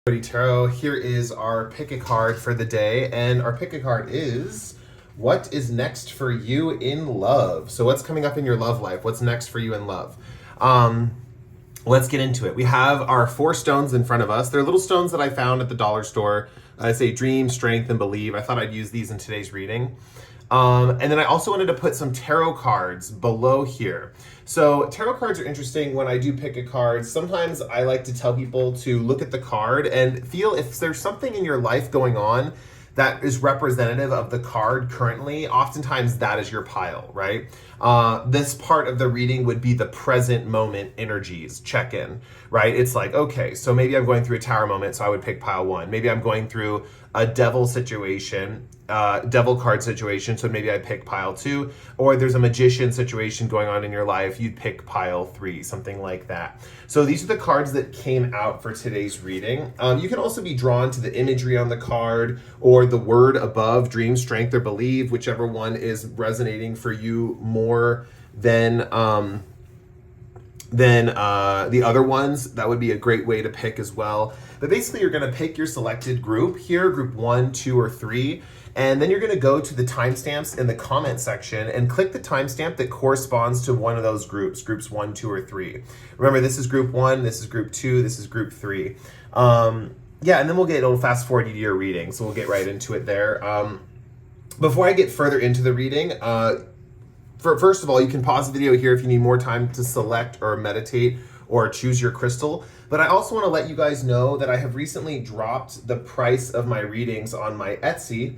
Tarot. Here is our pick a card for the day, and our pick a card is what is next for you in love. So what's coming up in your love life? What's next for you in love? Let's get into it. We have our 4 stones in front of us. They're little stones that I found at the dollar store. I say dream, strength, and believe. I thought I'd use these in today's reading. And then I also wanted to put some tarot cards below here. So tarot cards are interesting when I do pick a card. Sometimes I like to tell people to look at the card and feel if there's something in your life going on that is representative of the card currently. Oftentimes that is your pile, right? This part of the reading would be the present moment energies check-in, right? It's like, okay, so maybe I'm going through a tower moment, so I would pick pile 1. Maybe I'm going through a devil situation, devil card situation, so maybe I pick pile 2, or there's a magician situation going on in your life, you'd pick pile 3, something like that. So these are the cards that came out for today's reading. You can also be drawn to the imagery on the card or the word above, dream, strength, or believe, whichever one is resonating for you more than the other ones. That would be a great way to pick as well. But basically you're going to pick your selected group here, group 1, 2, or 3, and then you're going to go to the timestamps in the comment section and click the timestamp that corresponds to one of those groups 1, 2, or 3. Remember, this is group 1, this is group 2, this is group 3. Yeah, and then it'll fast forward you to your reading, so we'll get right into it there. Before I get further into the reading, first of all, you can pause the video here if you need more time to select or meditate or choose your crystal. But I also want to let you guys know that I have recently dropped the price of my readings on my Etsy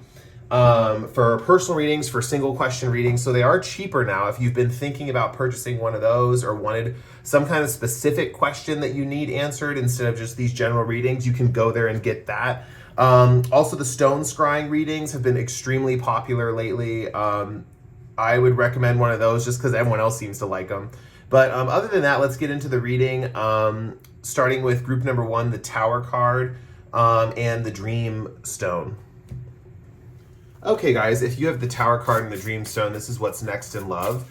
for personal readings, for single question readings. So they are cheaper now. If you've been thinking about purchasing one of those or wanted some kind of specific question that you need answered instead of just these general readings, you can go there and get that. Also, the stone scrying readings have been extremely popular lately. I would recommend one of those just because everyone else seems to like them. But other than that, let's get into the reading, starting with group number 1, the Tower card, and the Dream Stone. Okay, guys, if you have the Tower card and the Dream Stone, this is what's next in love.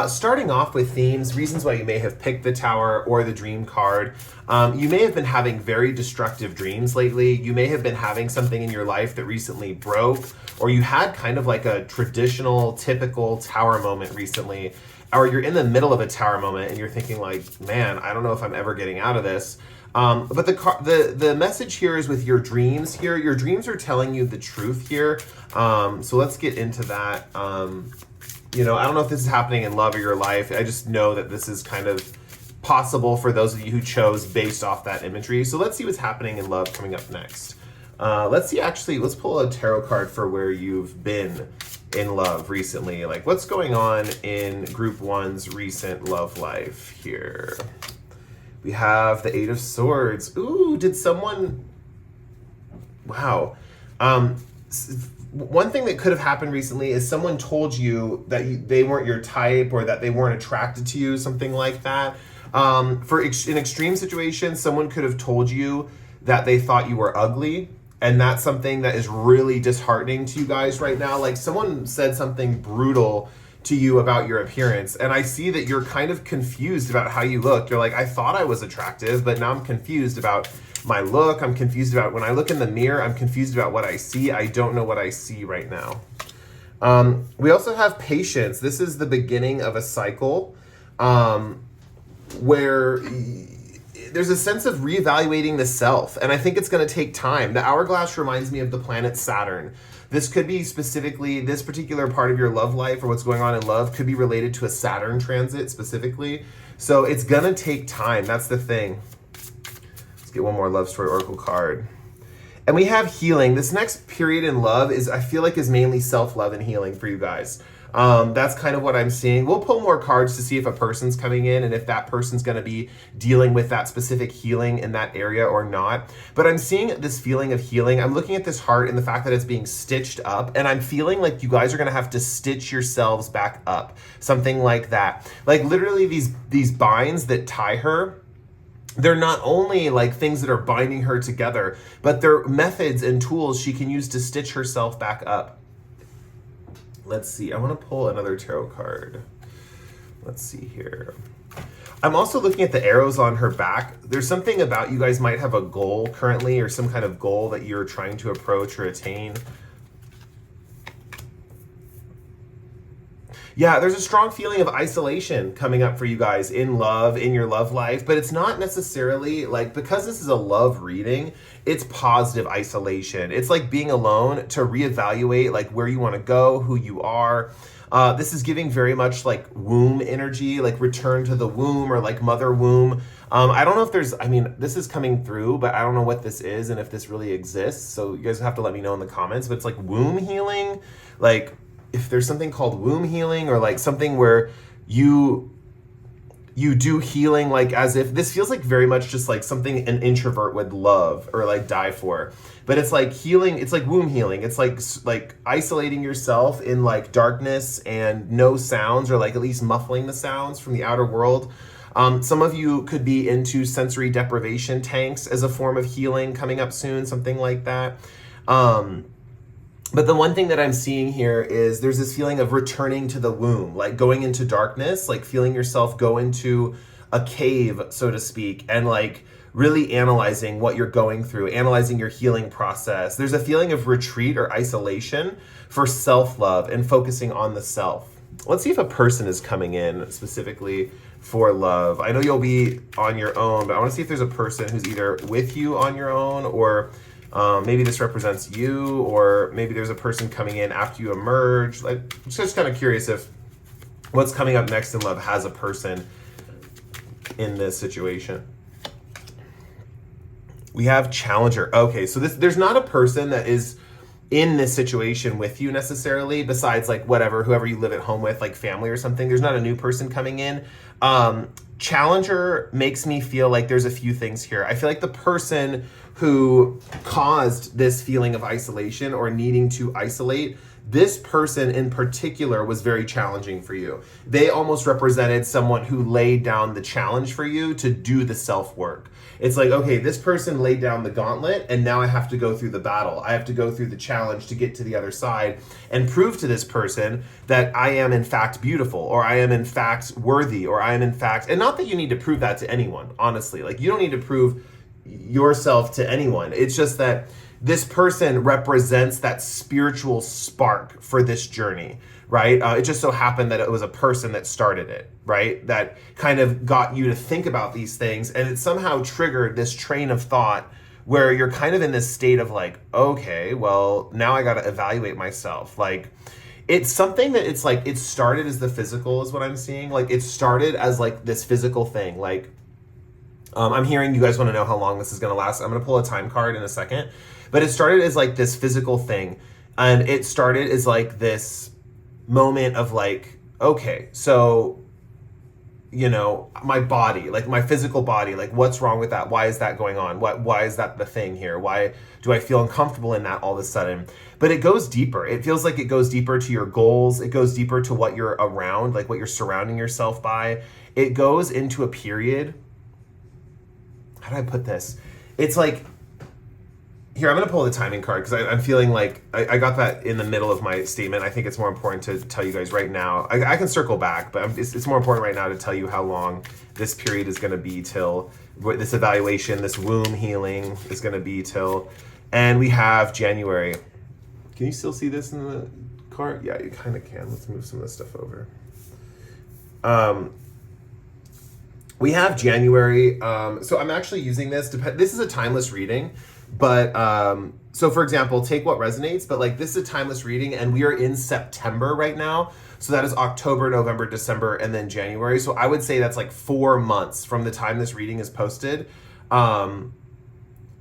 Starting off with themes, reasons why you may have picked the Tower or the Dream card. You may have been having very destructive dreams lately. You may have been having something in your life that recently broke, or you had kind of like a traditional, typical Tower moment recently, or you're in the middle of a Tower moment and you're thinking like, man, I don't know if I'm ever getting out of this. But the message here is with your dreams here. Your dreams are telling you the truth here. So let's get into that. You know, I don't know if this is happening in love or your life. I just know that this is kind of possible for those of you who chose based off that imagery. So let's see what's happening in love coming up next. Let's pull a tarot card for where you've been in love recently. Like, what's going on in group 1's recent love life here? We have the 8 of Swords. Ooh, did someone... Wow. One thing that could have happened recently is someone told you that they weren't your type or that they weren't attracted to you, something like that. In extreme situations, someone could have told you that they thought you were ugly, and that's something that is really disheartening to you guys right now. Like, someone said something brutal to you about your appearance, and I see that you're kind of confused about how you look. You're like, I thought I was attractive, but now I'm confused about my look. I'm confused about when I look in the mirror. I'm confused about what I see. I don't know what I see right now. We also have patience. This is the beginning of a cycle where there's a sense of reevaluating the self, and I think it's going to take time. The hourglass reminds me of the planet Saturn. This could be specifically, this particular part of your love life or what's going on in love could be related to a Saturn transit specifically. So it's going to take time. That's the thing. Let's get one more love story oracle card. And we have healing. This next period in love I feel like is mainly self-love and healing for you guys. That's kind of what I'm seeing. We'll pull more cards to see if a person's coming in and if that person's going to be dealing with that specific healing in that area or not. But I'm seeing this feeling of healing. I'm looking at this heart and the fact that it's being stitched up, and I'm feeling like you guys are going to have to stitch yourselves back up. Something like that. Like literally these binds that tie her, they're not only like things that are binding her together, but they're methods and tools she can use to stitch herself back up. Let's see. I want to pull another tarot card. Let's see here. I'm also looking at the arrows on her back. There's something about you guys might have a goal currently, or some kind of goal that you're trying to approach or attain. Yeah, there's a strong feeling of isolation coming up for you guys in love, in your love life, but it's not necessarily like, because this is a love reading, it's positive isolation. It's like being alone to reevaluate like where you want to go, who you are. This is giving very much like womb energy, like return to the womb or like mother womb. I don't know if there's, I mean, this is coming through, but I don't know what this is and if this really exists. So you guys have to let me know in the comments, but it's like womb healing, like if there's something called womb healing, or like something where you do healing, like as if this feels like very much just like something an introvert would love or like die for, but it's like healing. It's like womb healing. It's like isolating yourself in like darkness and no sounds, or like at least muffling the sounds from the outer world. Some of you could be into sensory deprivation tanks as a form of healing coming up soon, something like that. But the one thing that I'm seeing here is there's this feeling of returning to the womb, like going into darkness, like feeling yourself go into a cave, so to speak, and like really analyzing what you're going through, analyzing your healing process. There's a feeling of retreat or isolation for self-love and focusing on the self. Let's see if a person is coming in specifically for love. I know you'll be on your own, but I want to see if there's a person who's either with you on your own, or maybe this represents you, or maybe there's a person coming in after you emerge. Like, I'm just kind of curious if what's coming up next in love has a person in this situation. We have challenger. Okay, so there's not a person that is in this situation with you necessarily, besides like whoever you live at home with, like family or something. There's not a new person coming in. Challenger makes me feel like there's a few things here. I feel like the person who caused this feeling of isolation or needing to isolate, this person in particular was very challenging for you. They almost represented someone who laid down the challenge for you to do the self-work. It's like, okay, this person laid down the gauntlet and now I have to go through the battle. I have to go through the challenge to get to the other side and prove to this person that I am in fact beautiful, or I am in fact worthy, or I am in fact, and not that you need to prove that to anyone, honestly. Like, you don't need to prove yourself to anyone. It's just that this person represents that spiritual spark for this journey, right? It just so happened that it was a person that started it, right? That kind of got you to think about these things, and it somehow triggered this train of thought where you're kind of in this state of like, okay, well, now I got to evaluate myself. Like, it's something that it's like, it started as the physical is what I'm seeing. Like, it started as like this physical thing. Like, I'm hearing you guys want to know how long this is going to last. I'm going to pull a time card in a second. But it started as like this physical thing. And it started as like this moment of like, okay, so, you know, my body, like my physical body, like what's wrong with that? Why is that going on? Why is that the thing here? Why do I feel uncomfortable in that all of a sudden? But it goes deeper. It feels like it goes deeper to your goals. It goes deeper to what you're around, like what you're surrounding yourself by. It goes into a period. How do I put this? It's like, here, I'm going to pull the timing card because I'm feeling like I got that in the middle of my statement. I think it's more important to tell you guys right now. I can circle back, but it's more important right now to tell you how long this period is going to be till this evaluation, this womb healing is going to be till. And we have January. Can you still see this in the card? Yeah, you kind of can. Let's move some of this stuff over. We have January. So I'm actually using this. This is a timeless reading. But, so for example, take what resonates, but like this is a timeless reading and we are in September right now. So that is October, November, December, and then January. So I would say that's like 4 months from the time this reading is posted. And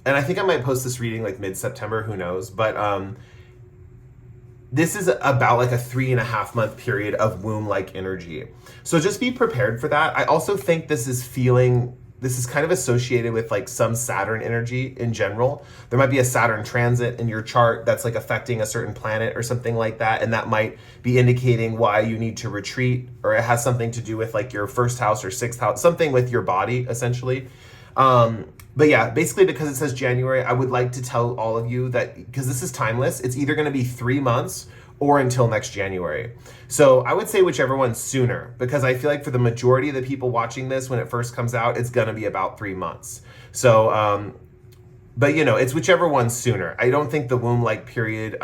I think I might post this reading like mid-September, who knows? But, this is about like a 3.5 month period of womb-like energy. So just be prepared for that. I also think this is kind of associated with like some Saturn energy in general. There might be a Saturn transit in your chart that's like affecting a certain planet or something like that. And that might be indicating why you need to retreat, or it has something to do with like your first house or sixth house, something with your body essentially. But yeah, basically because it says January, I would like to tell all of you that because this is timeless, it's either going to be 3 months or until next January. So I would say whichever one's sooner, because I feel like for the majority of the people watching this, when it first comes out, it's going to be about 3 months. So, but you know, it's whichever one's sooner. I don't think the womb-like period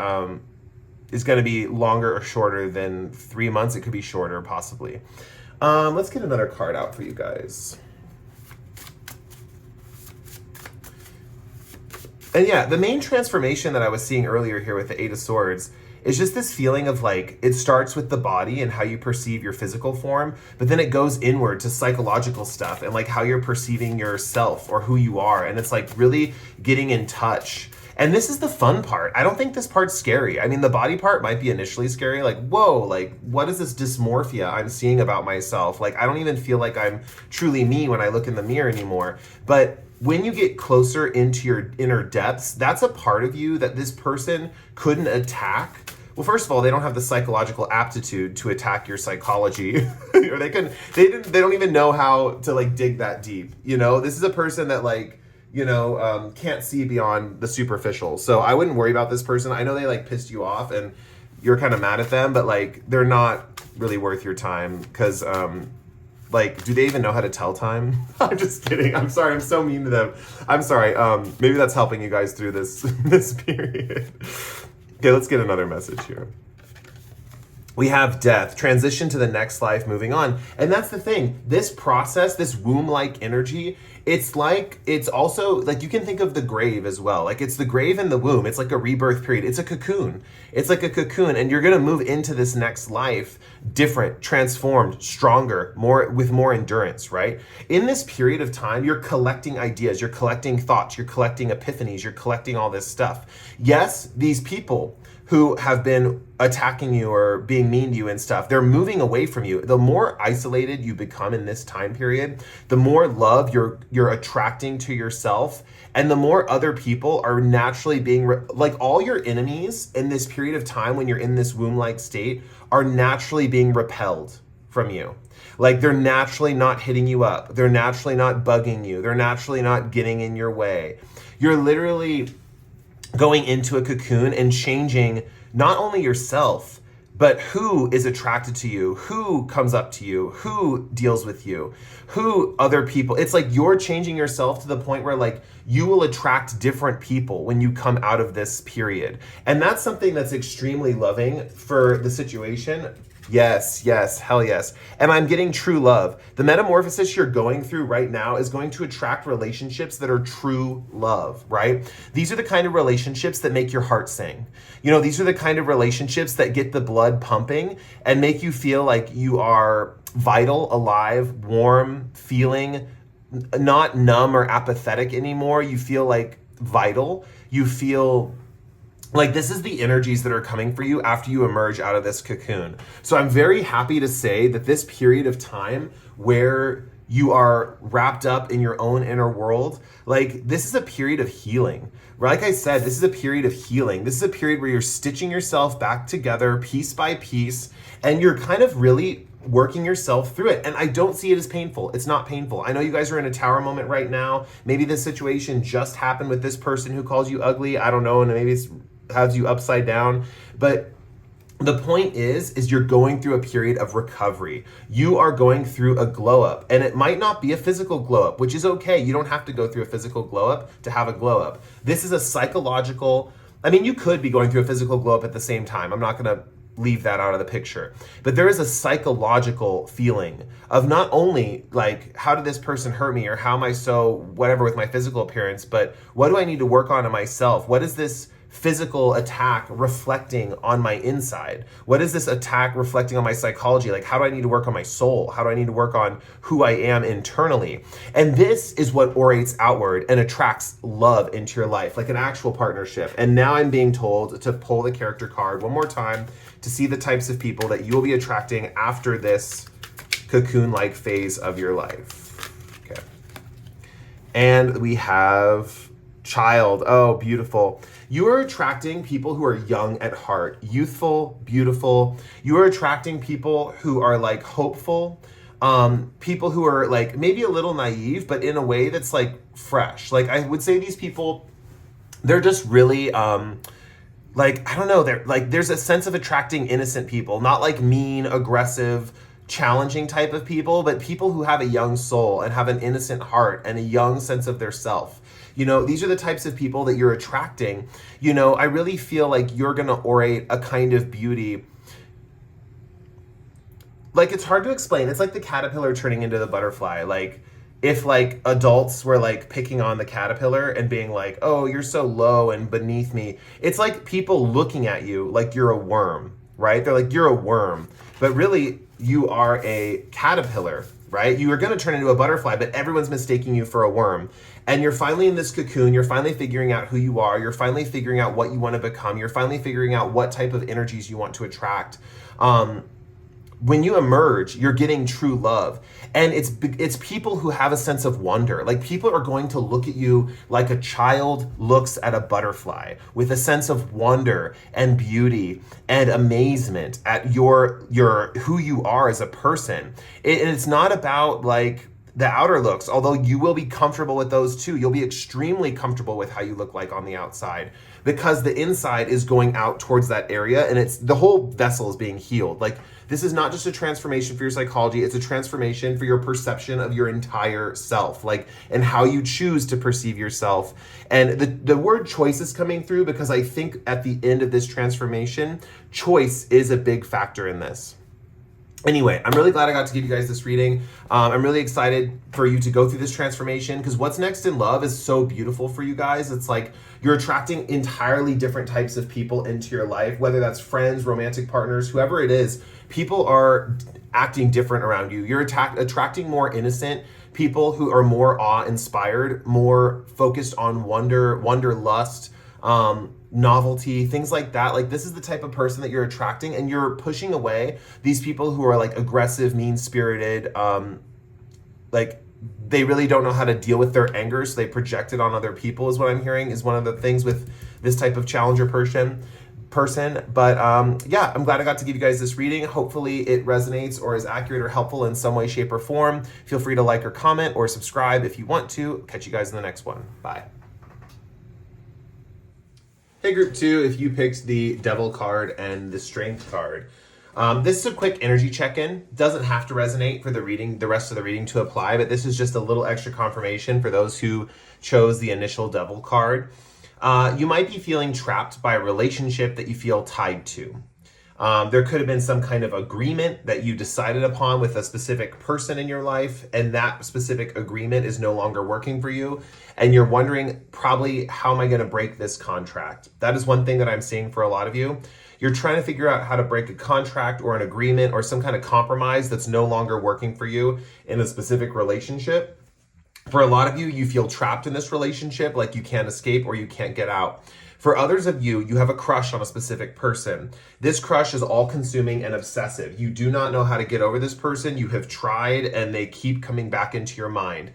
is going to be longer or shorter than 3 months. It could be shorter, possibly. Let's get another card out for you guys. And yeah, the main transformation that I was seeing earlier here with the Eight of Swords is just this feeling of like, it starts with the body and how you perceive your physical form, but then it goes inward to psychological stuff and like how you're perceiving yourself or who you are. And it's like really getting in touch. And this is the fun part. I don't think this part's scary. I mean, the body part might be initially scary. Like, whoa, like, what is this dysmorphia I'm seeing about myself? Like, I don't even feel like I'm truly me when I look in the mirror anymore. But when you get closer into your inner depths, that's a part of you that this person couldn't attack. Well, first of all, they don't have the psychological aptitude to attack your psychology, or they don't even know how to like dig that deep. You know, this is a person that like, you know, can't see beyond the superficial. So I wouldn't worry about this person. I know they like pissed you off and you're kind of mad at them, but like they're not really worth your time because like, do they even know how to tell time? I'm just kidding. I'm sorry. I'm so mean to them. I'm sorry. Maybe that's helping you guys through this period. Okay, let's get another message here. We have death, transition to the next life, moving on. And that's the thing. This process, this womb-like energy, it's also like you can think of the grave as well. Like it's the grave and the womb. It's like a rebirth period. It's a cocoon. It's like a cocoon, and you're gonna move into this next life different, transformed, stronger, with more endurance, right? In this period of time, you're collecting ideas, you're collecting thoughts, you're collecting epiphanies, you're collecting all this stuff. Yes, these people who have been attacking you or being mean to you and stuff, they're moving away from you. The more isolated you become in this time period, the more love you're attracting to yourself, and the more other people are naturally being, like all your enemies in this period of time when you're in this womb-like state are naturally being repelled from you. Like they're naturally not hitting you up. They're naturally not bugging you. They're naturally not getting in your way. You're literally going into a cocoon and changing not only yourself, but who is attracted to you, who comes up to you, who deals with you, who other people. It's like you're changing yourself to the point where like you will attract different people when you come out of this period. And that's something that's extremely loving for the situation. Yes, hell yes. And I'm getting true love. The metamorphosis you're going through right now is going to attract relationships that are true love, right? These are the kind of relationships that make your heart sing. You know, these are the kind of relationships that get the blood pumping and make you feel like you are vital, alive, warm, feeling not numb or apathetic anymore. You feel like vital. You feel like this is the energies that are coming for you after you emerge out of this cocoon. So I'm very happy to say that this period of time where you are wrapped up in your own inner world, like this is a period of healing. Like I said, this is a period of healing. This is a period where you're stitching yourself back together piece by piece, and you're kind of really working yourself through it. And I don't see it as painful. It's not painful. I know you guys are in a tower moment right now. Maybe this situation just happened with this person who calls you ugly. I don't know. And maybe it's has you upside down. But the point is you're going through a period of recovery. You are going through a glow up, and it might not be a physical glow up, which is okay. You don't have to go through a physical glow up to have a glow up. This is a psychological, I mean, you could be going through a physical glow up at the same time. I'm not going to leave that out of the picture. But there is a psychological feeling of not only like, how did this person hurt me, or how am I so whatever with my physical appearance, but what do I need to work on in myself? What is this physical attack reflecting on my inside? What is this attack reflecting on my psychology? Like, how do I need to work on my soul? How do I need to work on who I am internally? And this is what orates outward and attracts love into your life, like an actual partnership. And now I'm being told to pull the character card one more time to see the types of people that you will be attracting after this cocoon-like phase of your life. Okay. And we have child. Oh, beautiful. You are attracting people who are young at heart, youthful, beautiful. You are attracting people who are like hopeful, people who are like maybe a little naive, but in a way that's like fresh. Like I would say these people, they're just really like, I don't know, there's a sense of attracting innocent people, not like mean, aggressive, challenging type of people, but people who have a young soul and have an innocent heart and a young sense of their self. You know, these are the types of people that you're attracting. You know, I really feel like you're going to orate a kind of beauty. Like, it's hard to explain. It's like the caterpillar turning into the butterfly. Like, if like adults were like picking on the caterpillar and being like, oh, you're so low and beneath me. It's like people looking at you like you're a worm, right? They're like, you're a worm. But really, you are a caterpillar, right? You are going to turn into a butterfly, but everyone's mistaking you for a worm. And you're finally in this cocoon. You're finally figuring out who you are. You're finally figuring out what you want to become. You're finally figuring out what type of energies you want to attract. When you emerge, you're getting true love. And it's people who have a sense of wonder. Like, people are going to look at you like a child looks at a butterfly, with a sense of wonder and beauty and amazement at your who you are as a person. And it's not about like the outer looks, although you will be comfortable with those too. You'll be extremely comfortable with how you look like on the outside, because the inside is going out towards that area, and it's the whole vessel is being healed. Like, this is not just a transformation for your psychology, it's a transformation for your perception of your entire self, like, and how you choose to perceive yourself. And the word choice is coming through because I think at the end of this transformation, choice is a big factor in this. Anyway, I'm really glad I got to give you guys this reading. I'm really excited for you to go through this transformation, because what's next in love is so beautiful for you guys. It's like you're attracting entirely different types of people into your life, whether that's friends, romantic partners, whoever it is. People are acting different around you. You're attracting more innocent people who are more awe-inspired, more focused on wanderlust, novelty, things like that. Like, this is the type of person that you're attracting, and you're pushing away these people who are like aggressive, mean-spirited, like they really don't know how to deal with their anger, so they project it on other people, is what I'm hearing, is one of the things with this type of challenger person. But yeah, I'm glad I got to give you guys this reading. Hopefully it resonates or is accurate or helpful in some way, shape, or form. Feel free to like or comment or subscribe if you want to. Catch you guys in the next one. Bye. Hey, group 2, if you picked the Devil card and the Strength card, this is a quick energy check-in. Doesn't have to resonate for the reading, the rest of the reading to apply, but this is just a little extra confirmation for those who chose the initial Devil card. You might be feeling trapped by a relationship that you feel tied to. There could have been some kind of agreement that you decided upon with a specific person in your life, and that specific agreement is no longer working for you, and you're wondering, probably, how am I going to break this contract? That is one thing that I'm seeing for a lot of you. You're trying to figure out how to break a contract or an agreement or some kind of compromise that's no longer working for you in a specific relationship. For a lot of you, you feel trapped in this relationship, like you can't escape or you can't get out. For others of you, you have a crush on a specific person. This crush is all-consuming and obsessive. You do not know how to get over this person. You have tried, and they keep coming back into your mind.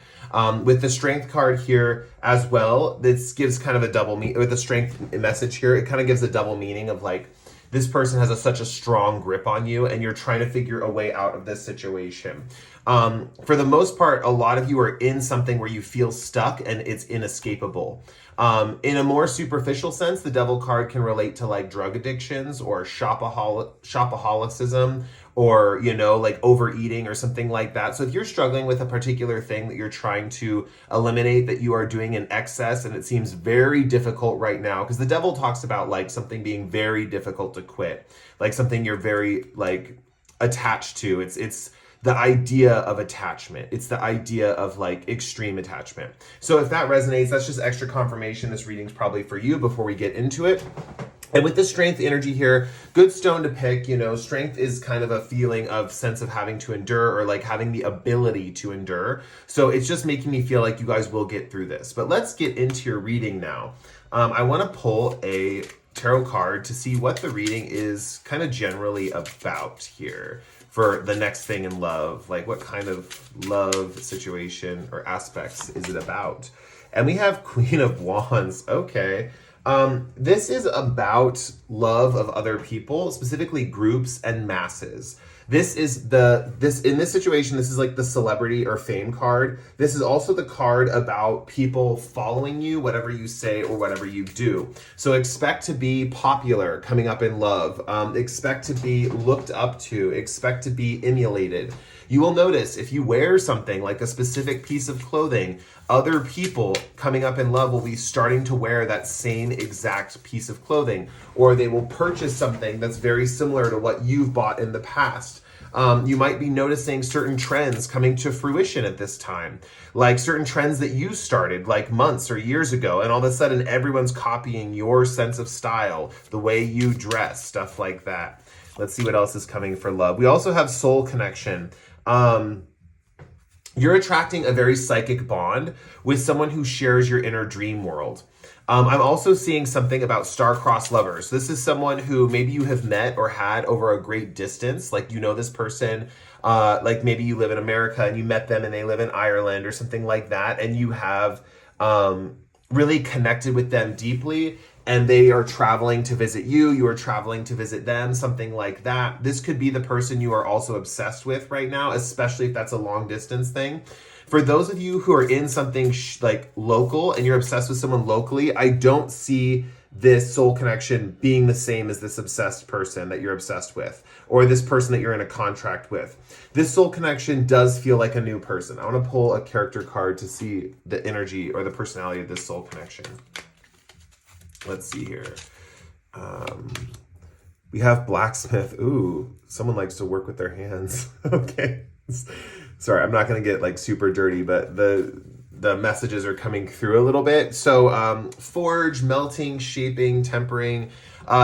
With the Strength card here as well, this gives kind of a double meaning. With the Strength message here, it kind of gives a double meaning of like, this person has such a strong grip on you, and you're trying to figure a way out of this situation. For the most part, a lot of you are in something where you feel stuck and it's inescapable. In a more superficial sense, the Devil card can relate to like drug addictions or shopaholicism, or, you know, like overeating or something like that. So if you're struggling with a particular thing that you're trying to eliminate, that you are doing in excess, and it seems very difficult right now, because the Devil talks about like something being very difficult to quit, like something you're very like attached to. It's the idea of attachment. It's the idea of like extreme attachment. So if that resonates, that's just extra confirmation. This reading's probably for you before we get into it. And with the Strength energy here, good stone to pick. You know, Strength is kind of a feeling of sense of having to endure, or like having the ability to endure. So it's just making me feel like you guys will get through this. But let's get into your reading now. I want to pull a tarot card to see what the reading is kind of generally about here for the next thing in love. Like, what kind of love situation or aspects is it about? And we have Queen of Wands. Okay. This is about love of other people, specifically groups and masses. This is this in this situation, this is like the celebrity or fame card. This is also the card about people following you, whatever you say or whatever you do. So expect to be popular, coming up in love. Expect to be looked up to. Expect to be emulated. You will notice if you wear something like a specific piece of clothing, other people coming up in love will be starting to wear that same exact piece of clothing, or they will purchase something that's very similar to what you've bought in the past. You might be noticing certain trends coming to fruition at this time, like certain trends that you started like months or years ago, and all of a sudden everyone's copying your sense of style, the way you dress, stuff like that. Let's see what else is coming for love. We also have soul connection. You're attracting a very psychic bond with someone who shares your inner dream world. I'm also seeing something about star-crossed lovers. This is someone who maybe you have met or had over a great distance. Like, you know this person, like maybe you live in America and you met them and they live in Ireland or something like that. And you have really connected with them deeply, and they are traveling to visit you. You are traveling to visit them, something like that. This could be the person you are also obsessed with right now, especially if that's a long distance thing. For those of you who are in something like local and you're obsessed with someone locally, I don't see this soul connection being the same as this obsessed person that you're obsessed with, or this person that you're in a contract with. This soul connection does feel like a new person. I want to pull a character card to see the energy or the personality of this soul connection. Let's see here. We have blacksmith. Ooh, someone likes to work with their hands. Okay. Sorry, I'm not going to get like super dirty, but the messages are coming through a little bit. So forge, melting, shaping, tempering.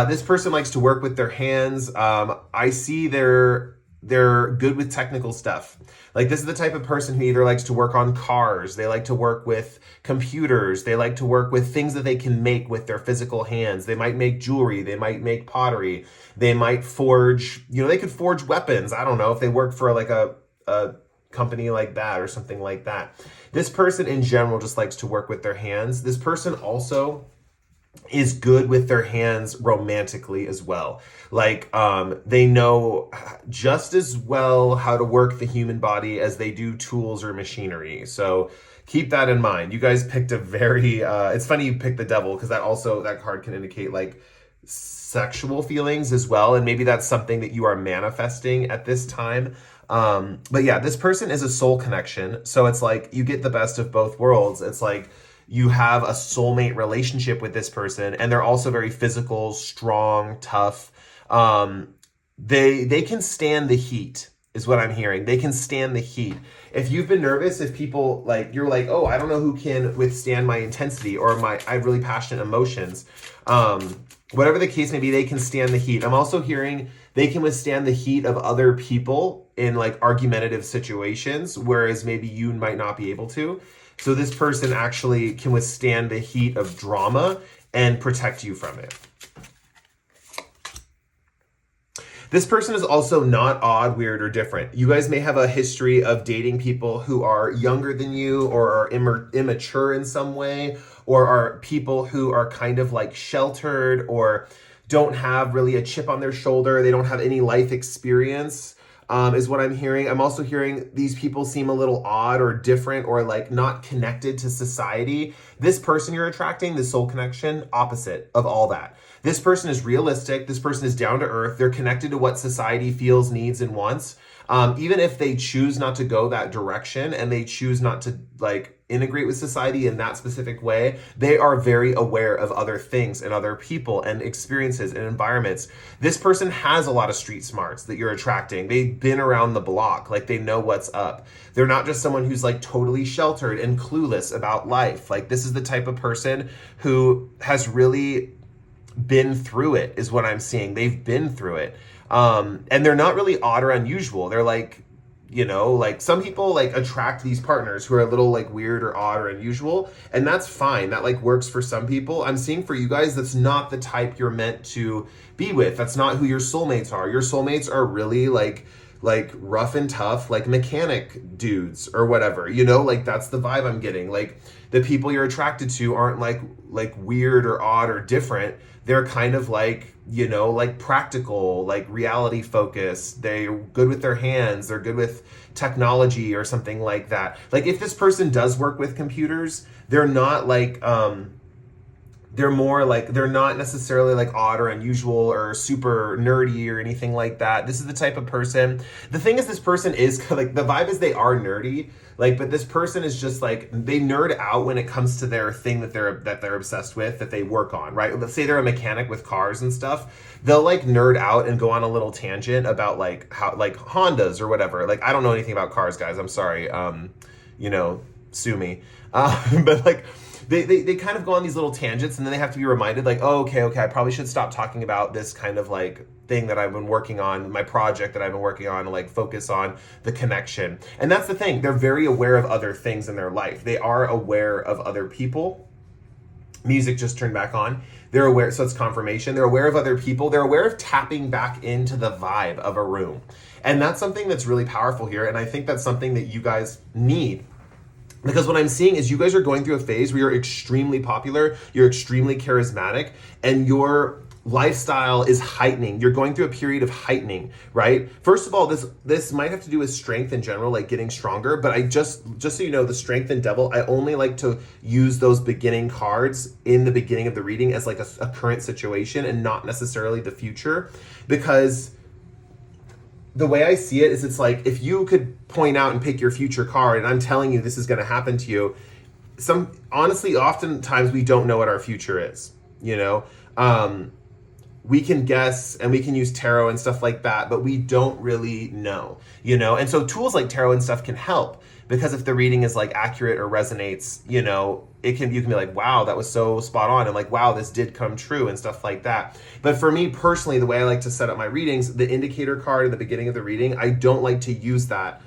This person likes to work with their hands. I see they're good with technical stuff. Like, this is the type of person who either likes to work on cars, they like to work with computers, they like to work with things that they can make with their physical hands. They might make jewelry, they might make pottery, they might forge, they could forge weapons. I don't know if they work for like a company like that or something like that. This person in general just likes to work with their hands. This person also is good with their hands romantically as well. Like, they know just as well how to work the human body as they do tools or machinery. So keep that in mind. You guys picked a very, it's funny you picked the devil, because that card can indicate like sexual feelings as well. And maybe that's something that you are manifesting at this time. But yeah, this person is a soul connection. So it's like you get the best of both worlds. It's like you have a soulmate relationship with this person, and they're also very physical, strong, tough. They can stand the heat, is what I'm hearing. They can stand the heat. If you've been nervous, if people you're like, oh, I don't know who can withstand my intensity or I have really passionate emotions. Whatever the case may be, they can stand the heat. I'm also hearing they can withstand the heat of other people in like argumentative situations, whereas maybe you might not be able to. So this person actually can withstand the heat of drama and protect you from it. This person is also not odd, weird, or different. You guys may have a history of dating people who are younger than you, or are immature in some way, or are people who are kind of like sheltered or don't have really a chip on their shoulder. They don't have any life experience, is what I'm hearing. I'm also hearing these people seem a little odd or different or like not connected to society. This person you're attracting, this soul connection, opposite of all that. This person is realistic. This person is down to earth. They're connected to what society feels, needs, and wants. Even if they choose not to go that direction and they choose not to like integrate with society in that specific way, they are very aware of other things and other people and experiences and environments. This person has a lot of street smarts that you're attracting. They've been around the block, like they know what's up. They're not just someone who's like totally sheltered and clueless about life. Like, this is the type of person who has really been through it, is what I'm seeing. They've been through it. And they're not really odd or unusual. They're like, like some people like attract these partners who are a little like weird or odd or unusual, and that's fine. That like works for some people. I'm seeing for you guys, that's not the type you're meant to be with. That's not who your soulmates are. Your soulmates are really like like rough and tough, like mechanic dudes or whatever, you know, like that's the vibe I'm getting. Like the people you're attracted to aren't like weird or odd or different. They're kind of like, you know, like practical, like reality focused. They're good with their hands. They're good with technology or something like that. Like if this person does work with computers, they're not like, they're more like, they're not necessarily like odd or unusual or super nerdy or anything like that. This is the type of person. The thing is, this person is like, the vibe is they are nerdy, like, but this person is just like, they nerd out when it comes to their thing that they're obsessed with, that they work on, right? Let's say they're a mechanic with cars and stuff. They'll like nerd out and go on a little tangent about like how, like Hondas or whatever. Like, I don't know anything about cars, guys. I'm sorry. You know, sue me. But like, they kind of go on these little tangents, and then they have to be reminded like, oh, okay, I probably should stop talking about this kind of like thing that I've been working on, my project that I've been working on, and like focus on the connection. And that's the thing. They're very aware of other things in their life. They are aware of other people. Music just turned back on. They're aware, so it's confirmation. They're aware of other people. They're aware of tapping back into the vibe of a room. And that's something that's really powerful here. And I think that's something that you guys need. Because what I'm seeing is you guys are going through a phase where you're extremely popular, you're extremely charismatic, and your lifestyle is heightening. You're going through a period of heightening, right? First of all, this might have to do with strength in general, like getting stronger, but I just so you know, the strength and devil, I only like to use those beginning cards in the beginning of the reading as like a current situation and not necessarily the future, because the way I see it is, it's like if you could point out and pick your future card, and I'm telling you this is going to happen to you. Honestly, oftentimes we don't know what our future is. You know, we can guess and we can use tarot and stuff like that, but we don't really know. You know, and so tools like tarot and stuff can help, because if the reading is like accurate or resonates, you know, you can be like, wow, that was so spot on, and like, wow, this did come true and stuff like that. But for me personally, the way I like to set up my readings, the indicator card at the beginning of the reading, I don't like to use that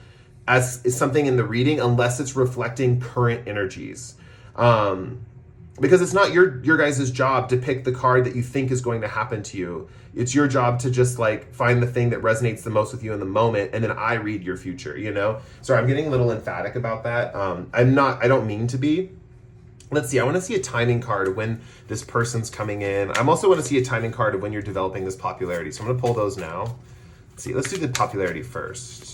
as something in the reading unless it's reflecting current energies. Because it's not your guys' job to pick the card that you think is going to happen to you. It's your job to just like find the thing that resonates the most with you in the moment, and then I read your future, you know? Sorry, I'm getting a little emphatic about that. I don't mean to be. Let's see, I want to see a timing card of when this person's coming in. I also want to see a timing card of when you're developing this popularity. So I'm going to pull those now. Let's see, let's do the popularity first.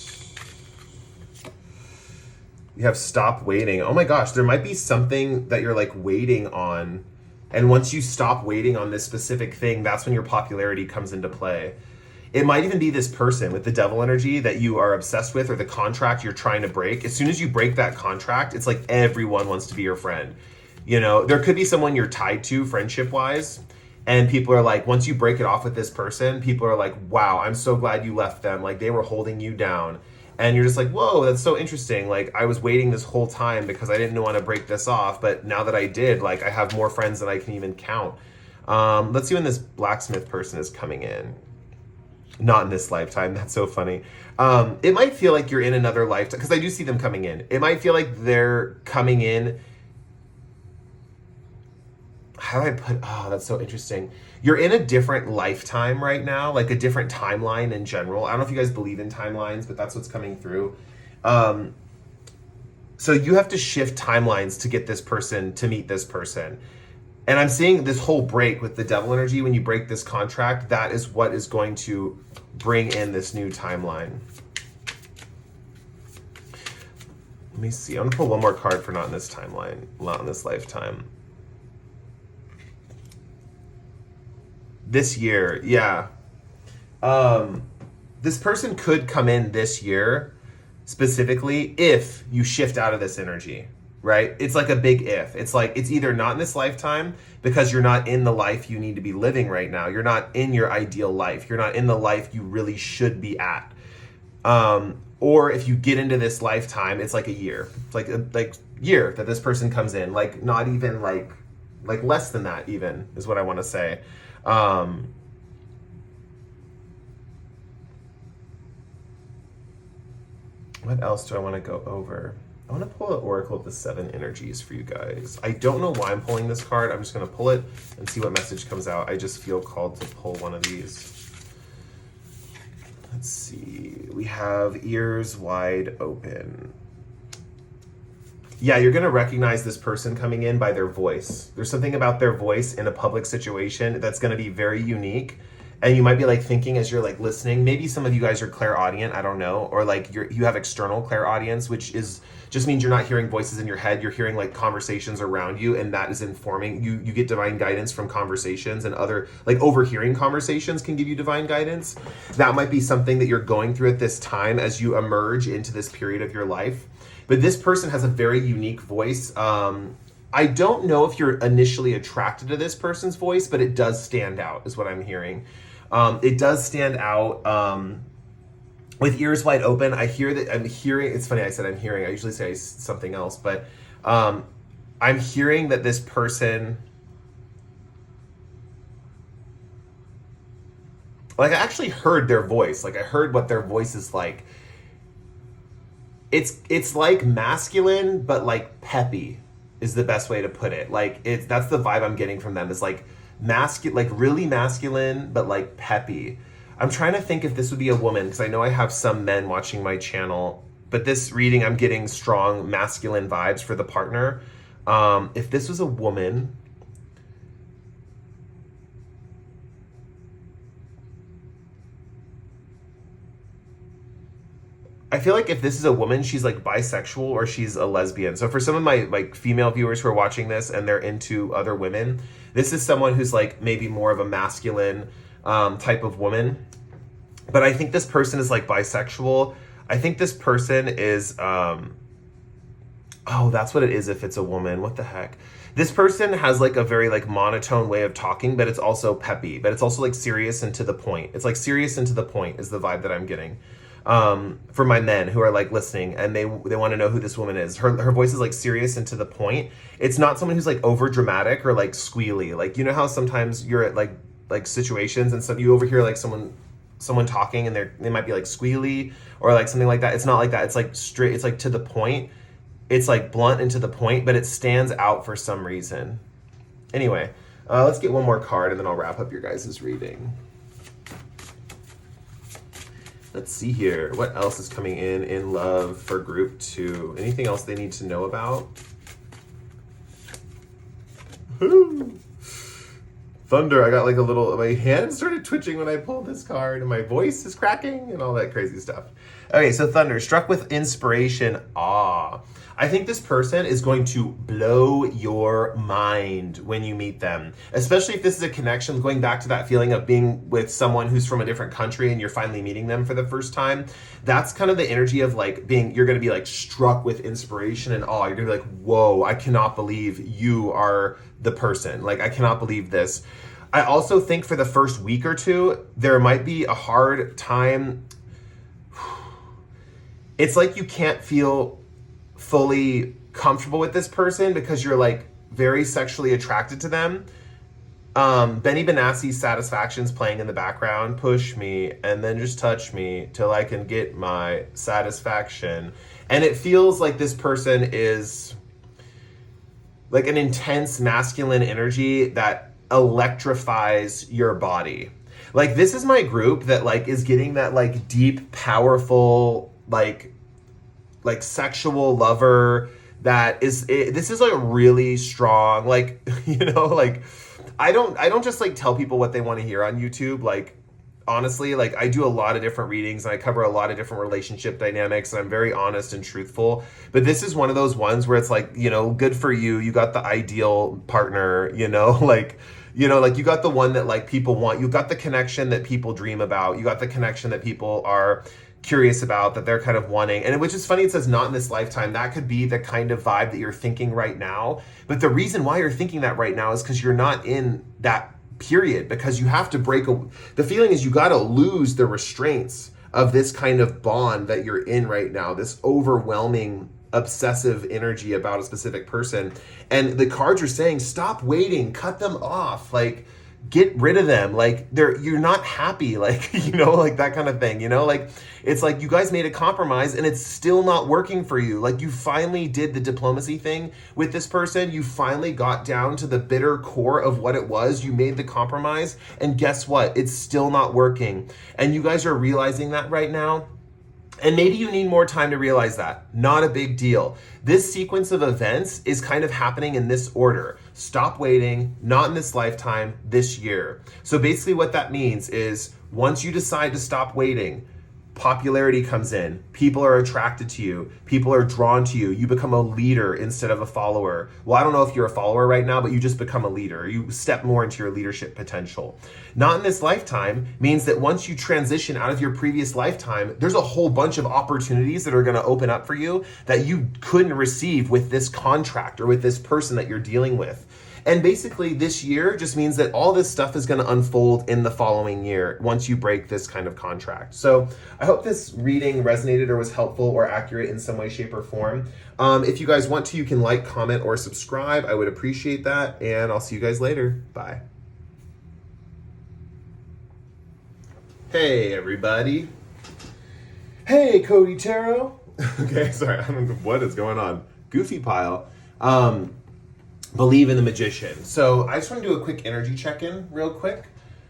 You have stop waiting. Oh my gosh, there might be something that you're like waiting on. And once you stop waiting on this specific thing, that's when your popularity comes into play. It might even be this person with the devil energy that you are obsessed with, or the contract you're trying to break. As soon as you break that contract, it's like everyone wants to be your friend. You know, there could be someone you're tied to friendship-wise, and people are like, once you break it off with this person, people are like, wow, I'm so glad you left them. Like, they were holding you down. And you're just like, whoa, that's so interesting. Like, I was waiting this whole time because I didn't want to break this off, but now that I did, like, I have more friends than I can even count. Let's see when this blacksmith person is coming in. Not in this lifetime. That's so funny. It might feel like you're in another lifetime, because I do see them coming in. It might feel like they're coming in. How do I put, oh, that's so interesting. You're in a different lifetime right now, like a different timeline in general. I don't know if you guys believe in timelines, but that's what's coming through. So you have to shift timelines to get this person to meet this person. And I'm seeing this whole break with the devil energy. When you break this contract, that is what is going to bring in this new timeline. Let me see. I'm going to pull one more card for not in this timeline, not in this lifetime. This year, yeah. This person could come in this year specifically if you shift out of this energy, right? It's like a big if. It's like, it's either not in this lifetime because you're not in the life you need to be living right now. You're not in your ideal life. You're not in the life you really should be at. Or if you get into this lifetime, it's like a year. It's like a year that this person comes in, like not even like less than that even is what I want to say. What else do I want to go over? I want to pull an Oracle of the 7 energies for you guys. I don't know why I'm pulling this card. I'm just going to pull it and see what message comes out. I just feel called to pull one of these. Let's see. We have ears wide open. Yeah, you're going to recognize this person coming in by their voice. There's something about their voice in a public situation that's going to be very unique. And you might be like thinking as you're like listening, maybe some of you guys are clairaudient, I don't know, or like you have external clairaudience, which is just means you're not hearing voices in your head, you're hearing like conversations around you, and that is informing you. You get divine guidance from conversations, and other like overhearing conversations can give you divine guidance. That might be something that you're going through at this time as you emerge into this period of your life. But this person has a very unique voice. I don't know if you're initially attracted to this person's voice, but it does stand out, is what I'm hearing. It does stand out. With ears wide open, I hear that I'm hearing. It's funny I said I'm hearing. I usually say something else, but I'm hearing that this person, like I actually heard their voice. Like I heard what their voice is like. It's like masculine, but like peppy is the best way to put it. Like that's the vibe I'm getting from them, is like like really masculine, but like peppy. I'm trying to think if this would be a woman, because I know I have some men watching my channel, but this reading I'm getting strong masculine vibes for the partner. If this was a woman, I feel like if this is a woman, she's like bisexual or she's a lesbian. So for some of my like female viewers who are watching this and they're into other women, this is someone who's like maybe more of a masculine type of woman. But I think this person is like bisexual. I think this person is, oh, that's what it is if it's a woman. What the heck? This person has like a very like monotone way of talking, but it's also peppy, but it's also like serious and to the point. It's like serious and to the point is the vibe that I'm getting. For my men who are like listening and they want to know who this woman is. Her voice is like serious and to the point. It's not someone who's like over dramatic or like squealy. Like, you know how sometimes you're at like situations and so you overhear like someone talking and they might be like squealy or like something like that. It's not like that. It's like straight. It's like to the point. It's like blunt and to the point, but it stands out for some reason. Anyway, let's get one more card and then I'll wrap up your guys' reading. Let's see here. What else is coming in love for group 2? Anything else they need to know about? Woo. Thunder. I got like a little, my hand started twitching when I pulled this card and my voice is cracking and all that crazy stuff. Okay, so Thunder, struck with inspiration, awe. I think this person is going to blow your mind when you meet them, especially if this is a connection, going back to that feeling of being with someone who's from a different country and you're finally meeting them for the first time. That's kind of the energy of like you're going to be like struck with inspiration and awe. You're going to be like, whoa, I cannot believe you are the person. Like, I cannot believe this. I also think for the first week or two, there might be a hard time. It's like you can't feel fully comfortable with this person because you're like very sexually attracted to them. Benny Benassi's Satisfaction's playing in the background. Push me and then just touch me till I can get my satisfaction. And it feels like this person is like an intense masculine energy that electrifies your body. Like, this is my group that like is getting that like deep, powerful, like sexual lover that is this is like really strong, like, you know, like I don't just like tell people what they want to hear on YouTube. Like, honestly, like I do a lot of different readings and I cover a lot of different relationship dynamics and I'm very honest and truthful, but this is one of those ones where it's like, you know, good for you, you got the ideal partner, you know, like you got the one that like people want, you got the connection that people dream about, you got the connection that people are curious about, that they're kind of wanting. And which is funny, it says not in this lifetime. That could be the kind of vibe that you're thinking right now. But the reason why you're thinking that right now is because you're not in that period, because you have to the feeling is you got to lose the restraints of this kind of bond that you're in right now, this overwhelming obsessive energy about a specific person. And the cards are saying, stop waiting, cut them off. Like, get rid of them. Like you're not happy, like, like that kind of thing, like it's like you guys made a compromise and it's still not working for you. Like you finally did the diplomacy thing with this person. You finally got down to the bitter core of what it was. You made the compromise, and guess what? It's still not working. And you guys are realizing that right now. And maybe you need more time to realize that. Not a big deal. This sequence of events is kind of happening in this order. Stop waiting, not in this lifetime, this year. So basically what that means is once you decide to stop waiting, popularity comes in. People are attracted to you. People are drawn to you. You become a leader instead of a follower. Well, I don't know if you're a follower right now, but you just become a leader. You step more into your leadership potential. Not in this lifetime means that once you transition out of your previous lifetime, there's a whole bunch of opportunities that are going to open up for you that you couldn't receive with this contract or with this person that you're dealing with. And basically this year just means that all this stuff is going to unfold in the following year once you break this kind of contract. So I hope this reading resonated or was helpful or accurate in some way, shape, or form. If you guys want to, you can like, comment, or subscribe. I would appreciate that. And I'll see you guys later. Bye. Hey, everybody. Hey, Cody Tarot. Okay, sorry. I don't know what is going on. Goofy pile. Believe in the magician. So I just want to do a quick energy check-in real quick